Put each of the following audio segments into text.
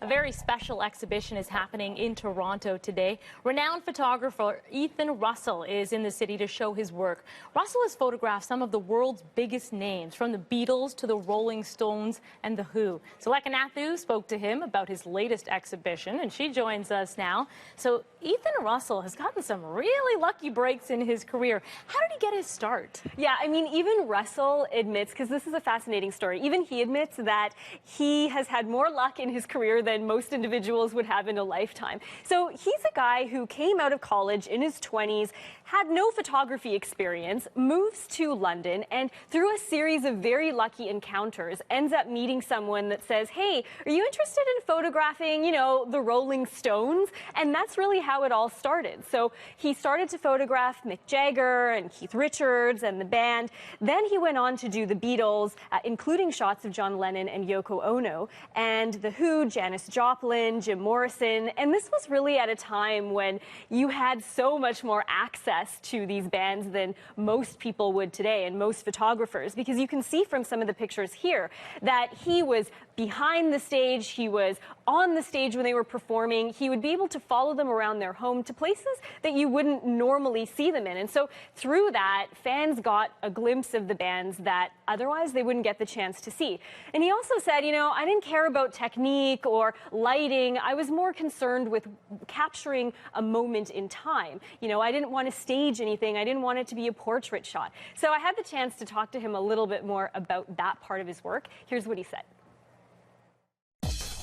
A very special exhibition is happening in Toronto today. Renowned photographer Ethan Russell is in the city to show his work. Russell has photographed some of the world's biggest names, from the Beatles to the Rolling Stones and The Who. Suleka Nathu spoke to him about his latest exhibition, and she joins us now. So Ethan Russell has gotten some really lucky breaks in his career. How did he get his start? Yeah, I mean, even Russell admits, because this is a fascinating story, even he admits that he has had more luck in his career than most individuals would have in a lifetime. So he's a guy who came out of college in his 20s, had no photography experience, moves to London, and through a series of very lucky encounters, ends up meeting someone that says, hey, are you interested in photographing, the Rolling Stones? And that's really how it all started. So he started to photograph Mick Jagger and Keith Richards and the band. Then he went on to do the Beatles, including shots of John Lennon and Yoko Ono, and The Who, Janis Joplin, Jim Morrison. And this was really at a time when you had so much more access to these bands than most people would today, and most photographers, because you can see from some of the pictures here that he was behind the stage, he was on the stage when they were performing. He would be able to follow them around their home to places that you wouldn't normally see them in. And so through that, fans got a glimpse of the bands that otherwise they wouldn't get the chance to see. And he also said, I didn't care about technique or lighting. I was more concerned with capturing a moment in time. I didn't want to stage anything. I didn't want it to be a portrait shot. So I had the chance to talk to him a little bit more about that part of his work. Here's what he said.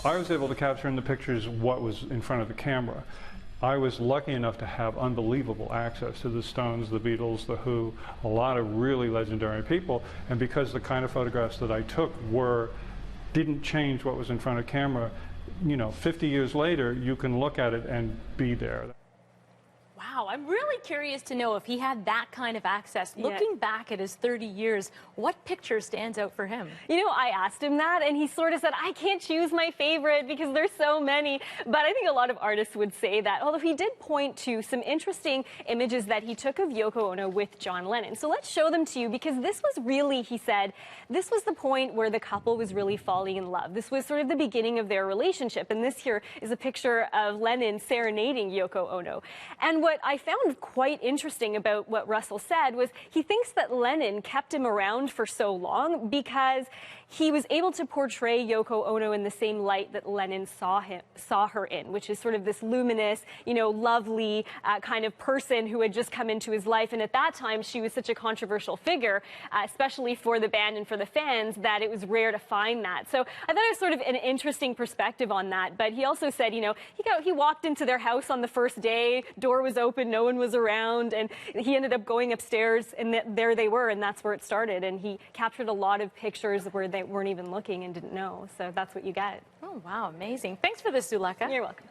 I was able to capture in the pictures what was in front of the camera. I was lucky enough to have unbelievable access to the Stones, the Beatles, the Who, a lot of really legendary people. And because the kind of photographs that I took didn't change what was in front of camera, 50 years later, you can look at it and be there. Wow, I'm really curious to know if he had that kind of access. Yeah. Looking back at his 30 years, what picture stands out for him? I asked him that, and he sort of said, I can't choose my favorite because there's so many. But I think a lot of artists would say that, although he did point to some interesting images that he took of Yoko Ono with John Lennon. So let's show them to you, because this was really, he said, this was the point where the couple was really falling in love. This was sort of the beginning of their relationship. And this here is a picture of Lennon serenading Yoko Ono. And what I found quite interesting about what Russell said was he thinks that Lennon kept him around for so long because he was able to portray Yoko Ono in the same light that Lennon saw her in, which is sort of this luminous, lovely kind of person who had just come into his life. And at that time, she was such a controversial figure, especially for the band and for the fans, that it was rare to find that. So I thought it was sort of an interesting perspective on that. But he also said, he walked into their house on the first day, door was open, no one was around, and he ended up going upstairs, and there they were, and that's where it started. And he captured a lot of pictures where they weren't even looking and didn't know. So that's what you get. Oh, wow, amazing. Thanks for this, Suleka. You're welcome.